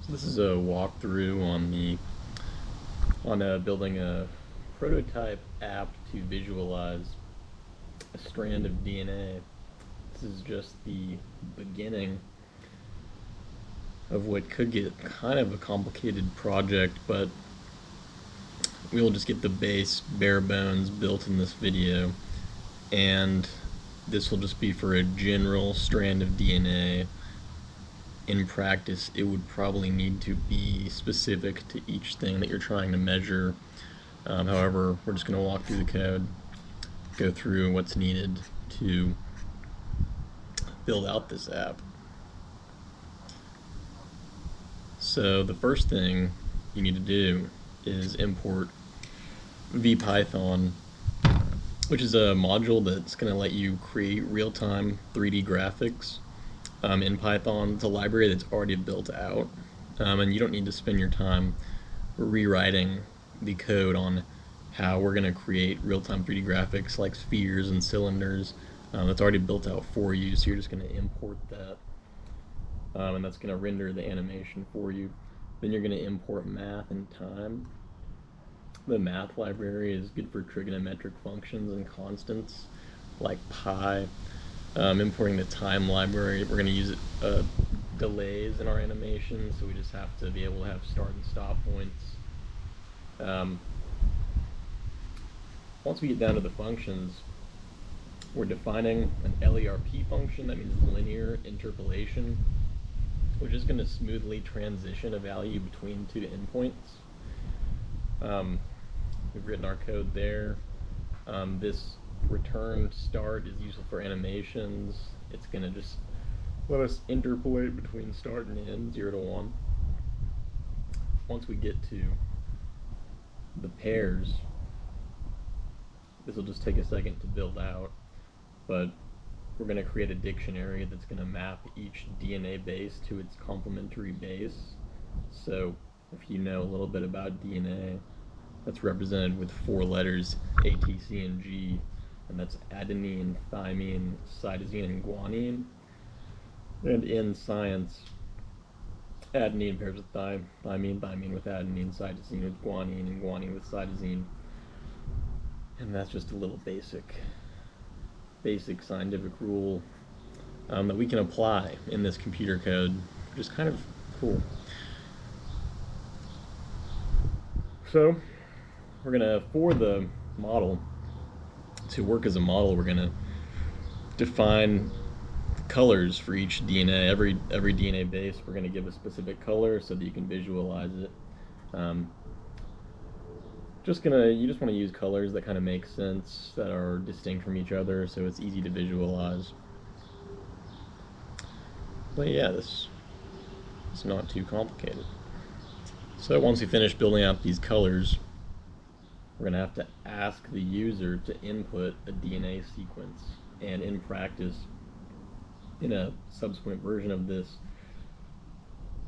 This is a walkthrough on building a prototype app to visualize a strand of DNA. This is just the beginning of what could get kind of a complicated project, but we will just get the base bare bones built in this video, and this will just be for a general strand of DNA. In practice, it would probably need to be specific to each thing that you're trying to measure. However, we're just going to walk through the code, go through what's needed to build out this app. So the first thing you need to do is import VPython, which is a module that's going to let you create real-time 3D graphics in Python. It's a library that's already built out, and you don't need to spend your time rewriting the code on how we're going to create real-time 3D graphics like spheres and cylinders. That's already built out for you, so you're just going to import that, and that's going to render the animation for you. Then you're going to import math and time. The math library is good for trigonometric functions and constants like pi. Importing the time library, we're going to use delays in our animation, so we just have to be able to have start and stop points. Once we get down to the functions, we're defining an LERP function. That means linear interpolation, which is going to smoothly transition a value between two endpoints. We've written our code there. This return start is useful for animations. It's going to just let us interpolate between start and end, 0 to 1. Once we get to the pairs, this will just take a second to build out, but we're going to create a dictionary that's going to map each DNA base to its complementary base. So if you know a little bit about DNA, that's represented with 4 letters, A, T, C, and G, and that's adenine, thymine, cytosine, and guanine. And in science, adenine pairs with thymine, thymine with adenine, cytosine with guanine, and guanine with cytosine. And that's just a little basic scientific rule that we can apply in this computer code, which is kind of cool. So we're gonna, for the model to work as a model, we're gonna define colors for each DNA. Every DNA base, we're gonna give a specific color so that you can visualize it. You just want to use colors that kind of make sense, that are distinct from each other, so it's easy to visualize. But yeah, this is not too complicated. So once we finish building out these colors, we're going to have to ask the user to input a DNA sequence. And in practice, in a subsequent version of this,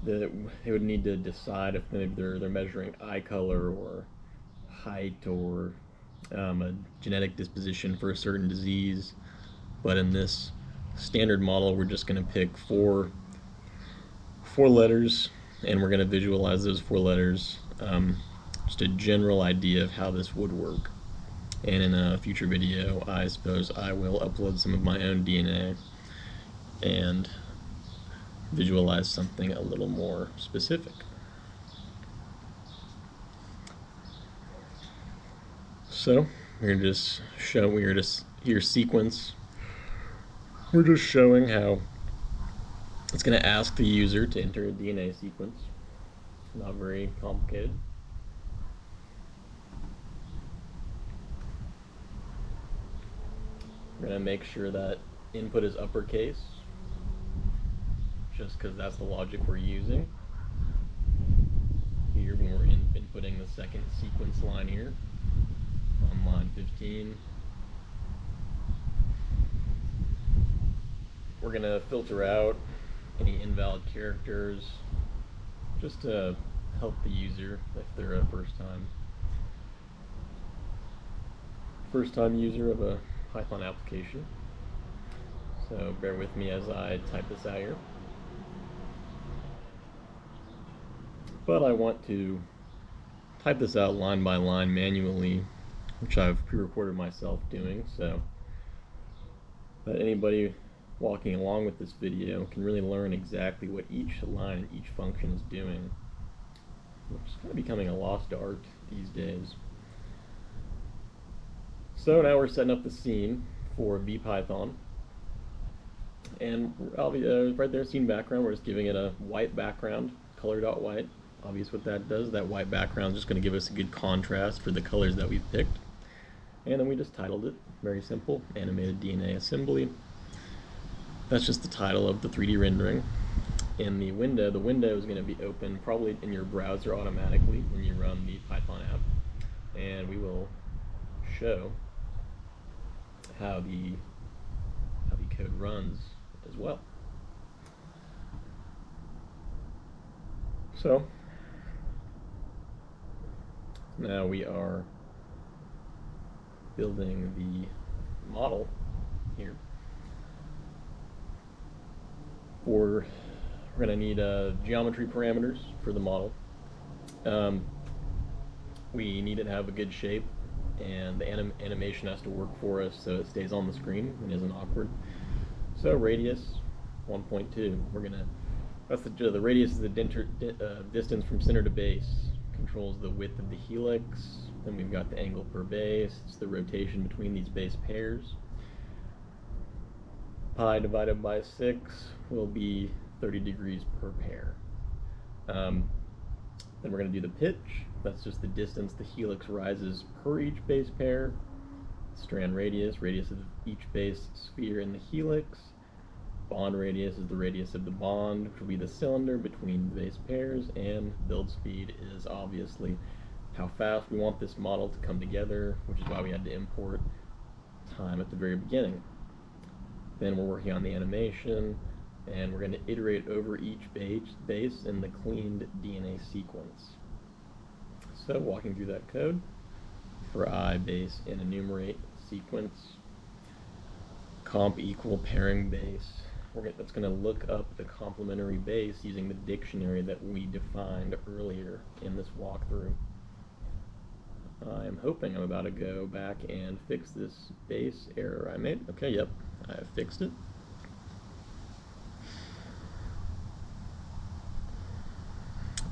they would need to decide if they're measuring eye color or height or a genetic disposition for a certain disease. But in this standard model, we're just going to pick four letters, and we're going to visualize those 4 letters. Just a general idea of how this would work. And in a future video, I suppose I will upload some of my own DNA and visualize something a little more specific. So we're just here sequence. We're just showing how it's going to ask the user to enter a DNA sequence. Not very complicated. We're going to make sure that input is uppercase, just because that's the logic we're using. Here, when we're inputting the second sequence line here, on line 15, we're going to filter out any invalid characters, just to help the user if they're a first time user of a Python application. So bear with me as I type this out here. but I want to type this out line by line manually, which I've pre-recorded myself doing, so that anybody walking along with this video can really learn exactly what each line and each function is doing, which is kind of becoming a lost art these days. So now we're setting up the scene for VPython, and right there, scene background, we're just giving it a white background, color.white. Obvious what that does. That white background is just going to give us a good contrast for the colors that we've picked. And then we just titled it, very simple, Animated DNA Assembly. That's just the title of the 3D rendering. In the window is going to be open probably in your browser automatically when you run the Python app. And we will show how the code runs as well. So now we are building the model here. We're going to need geometry parameters for the model. We need it to have a good shape, and the animation has to work for us so it stays on the screen and isn't awkward. So radius 1.2. That's the radius is the distance from center to base. Controls the width of the helix. Then we've got the angle per base. It's the rotation between these base pairs. Pi divided by 6 will be 30 degrees per pair. Then we're going to do the pitch. That's just the distance the helix rises per each base pair. Strand radius of each base sphere in the helix. Bond radius is the radius of the bond, which will be the cylinder between the base pairs, and build speed is obviously how fast we want this model to come together, which is why we had to import time at the very beginning. Then we're working on the animation, and we're going to iterate over each base in the cleaned DNA sequence. So walking through that code, for I base and enumerate sequence, comp equal pairing base. That's going to look up the complementary base using the dictionary that we defined earlier in this walkthrough. I'm hoping I'm about to go back and fix this base error I made. Okay, yep, I have fixed it.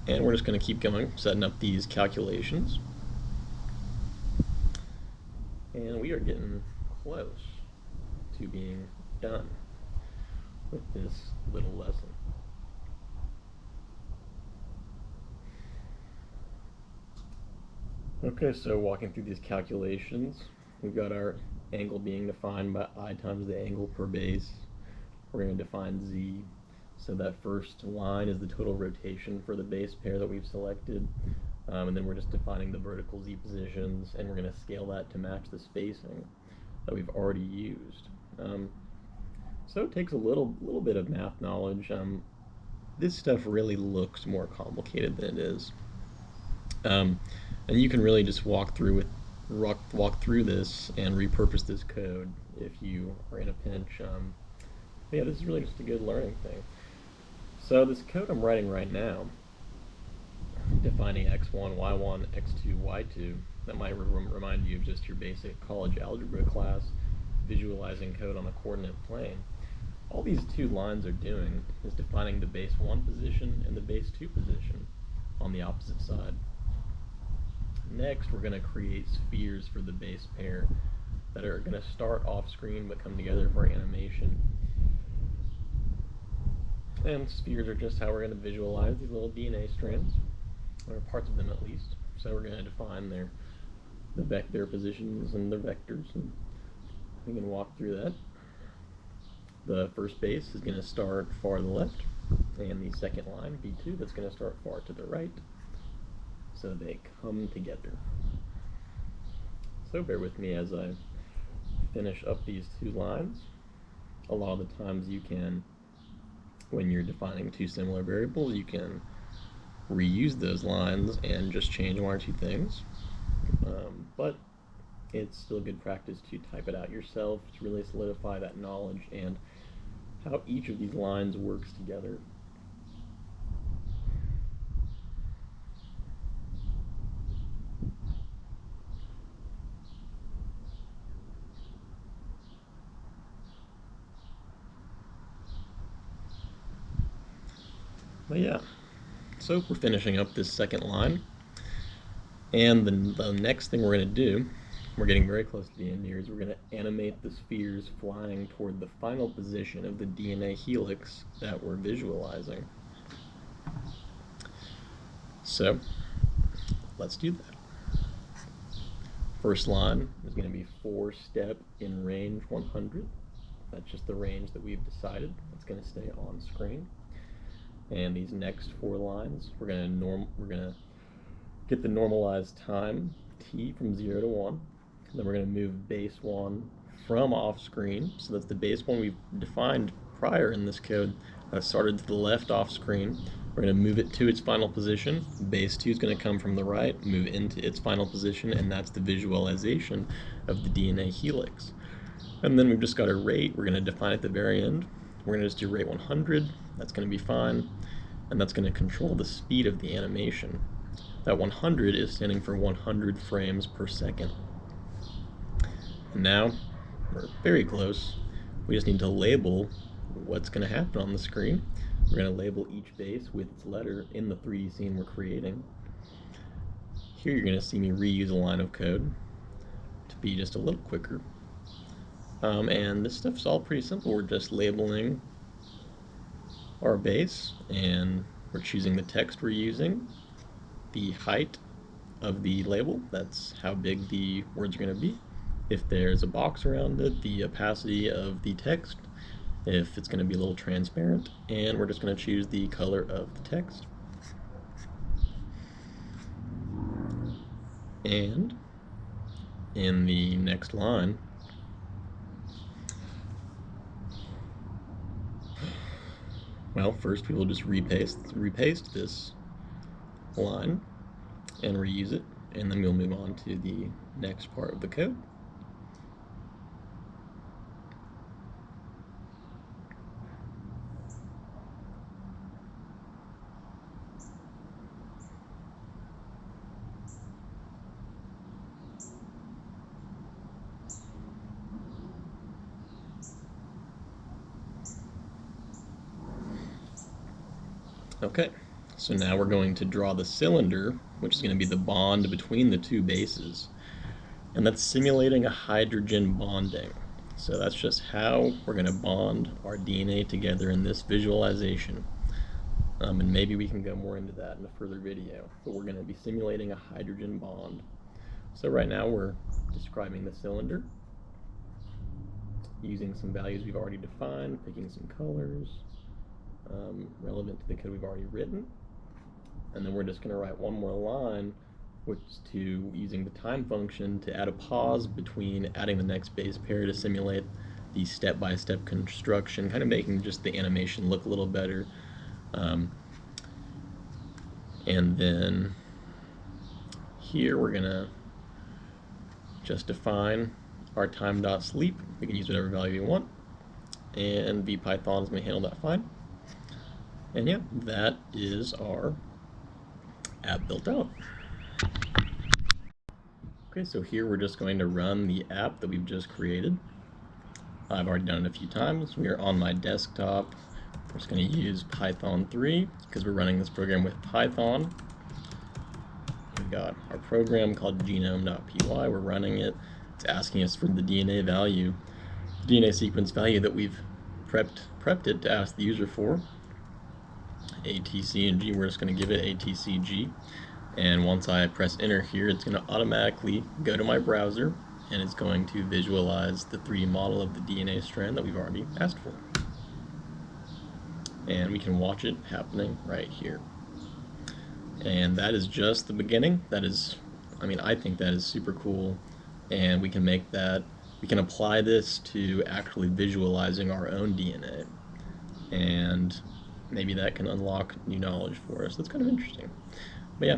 And we're just going to keep going, setting up these calculations. And we are getting close to being done with this little lesson. Okay, so walking through these calculations, we've got our angle being defined by I times the angle per base. We're going to define Z. So that first line is the total rotation for the base pair that we've selected. And then we're just defining the vertical Z positions, and we're going to scale that to match the spacing that we've already used. So it takes a little bit of math knowledge. This stuff really looks more complicated than it is. And you can really just walk through this and repurpose this code if you are in a pinch. Yeah, this is really just a good learning thing. So this code I'm writing right now, defining x1, y1, x2, y2, that might remind you of just your basic college algebra class, visualizing code on a coordinate plane. All these two lines are doing is defining the base 1 position and the base 2 position on the opposite side. Next, we're going to create spheres for the base pair that are going to start off screen but come together for animation. And spheres are just how we're going to visualize these little DNA strands, or parts of them at least. So we're going to define their positions and their vectors, and we can walk through that. The first base is going to start far to the left, and the second line, B2, that's going to start far to the right. So they come together. So bear with me as I finish up these two lines. A lot of the times you can, when you're defining two similar variables, you can reuse those lines and just change one or two things. But it's still good practice to type it out yourself to really solidify that knowledge and how each of these lines works together. But yeah, so we're finishing up this second line. And the next thing we're going to do, we're getting very close to the end here, is we're going to animate the spheres flying toward the final position of the DNA helix that we're visualizing. So let's do that. First line is going to be 4-step in range 100. That's just the range that we've decided. It's going to stay on screen. And these next 4 lines, we're going to get the normalized time t from 0 to 1. Then we're going to move base 1 from off screen. So that's the base 1 we've defined prior in this code. Started to the left off screen. We're going to move it to its final position. Base 2 is going to come from the right, move into its final position, and that's the visualization of the DNA helix. And then we've just got a rate. We're going to define at the very end. We're going to just do rate 100. That's going to be fine. And that's going to control the speed of the animation. That 100 is standing for 100 frames per second. And now we're very close. We just need to label what's going to happen on the screen. We're going to label each base with its letter in the 3D scene we're creating. Here you're going to see me reuse a line of code to be just a little quicker. And this stuff's all pretty simple. We're just labeling our base, and we're choosing the text we're using, the height of the label, that's how big the words are going to be. If there's a box around it, the opacity of the text, if it's going to be a little transparent, and we're just going to choose the color of the text. And in the next line, well, first we will just repaste this line and reuse it, and then we'll move on to the next part of the code. Okay, so now we're going to draw the cylinder, which is going to be the bond between the 2 bases. And that's simulating a hydrogen bonding. So that's just how we're going to bond our DNA together in this visualization. And maybe we can go more into that in a further video. But we're going to be simulating a hydrogen bond. So right now we're describing the cylinder, using some values we've already defined, picking some colors relevant to the code we've already written. And then we're just going to write one more line, which is to using the time function to add a pause between adding the next base pair to simulate the step-by-step construction, kind of making just the animation look a little better. And then here we're going to just define our time.sleep. We can use whatever value we want, and VPython is going to handle that fine. And yeah, that is our app built out. Okay, so here we're just going to run the app that we've just created. I've already done it a few times. We are on my desktop. We're just going to use Python 3 because we're running this program with Python. We've got our program called Genome.py. We're running it. It's asking us for the DNA value, the DNA sequence value that we've prepped it to ask the user for. ATC and G, we're just going to give it ATCG. And once I press enter here, it's going to automatically go to my browser, and it's going to visualize the 3D model of the DNA strand that we've already asked for. And we can watch it happening right here. And that is just the beginning. That is, I think that is super cool. And we can make that, we can apply this to actually visualizing our own DNA. And maybe that can unlock new knowledge for us. That's kind of interesting. But yeah,